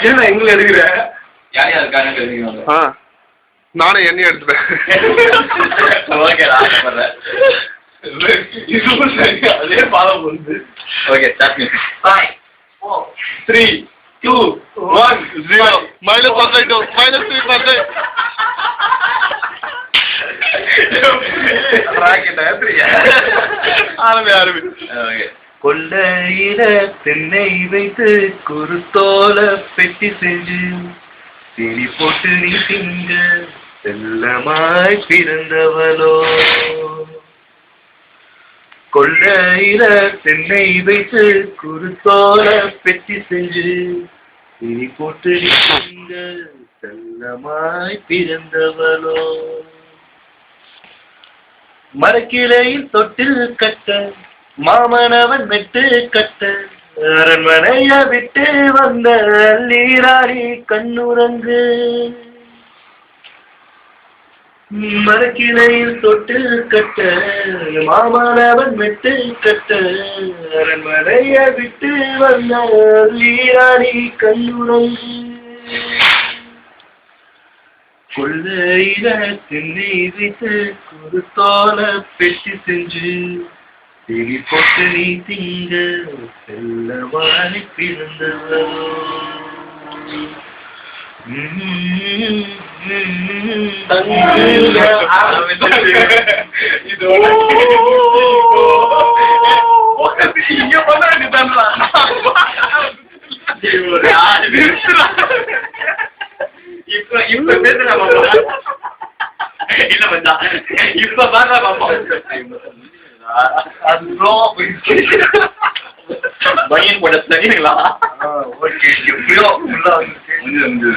ஏன்னா எங்களை எடுக்கிற யார் யார் இருக்காங்கன்னு தெரிஞ்சுக்கணும். நானே எண்ணெய் எடுத்துட்டேன். ஓகேடா அதே ஃபாலோ பண்ணுது. Okay start me. 5 4 3 2 1 0 -3%. ஆரம்பி. கொள்ளையில தென்னை வைத்து குருத்தோல பெட்டி செஞ்சு திரி போட்டு நீ திங்க செல்லமாய் பிறந்தவளோ. கொள்ளையில தென்னை வைத்து குருத்தோல பெட்டி செஞ்சு திரி போட்டு நீ திங்க செல்லமாய் பிறந்தவளோ. மரக்கிளையில் தொட்டில் கட்ட மாமனவன் மெட்டு கட்ட அரண்மனைய விட்டு வந்த நீராடி கண்ணுறங்கு. மரக்கிளையில் தொட்டில் கட்ட மாமனவன் மெட்டு கட்ட அரண்மனைய விட்டு வந்த நீராடி கண்ணுறங்கு. கொள்ளையில திண்ணை வைத்து குருத்தோல பெட்டி செஞ்சு திரி போட்டு நீ திங்க செல்லவாணி பிறந்தவளோ. இப்ப பேசுறேன் இல்ல மச்சான், இப்ப பாத்தா பாப்பா பையன் கூட சரிங்களா? ஓகே எப்படியோ உள்ள வந்து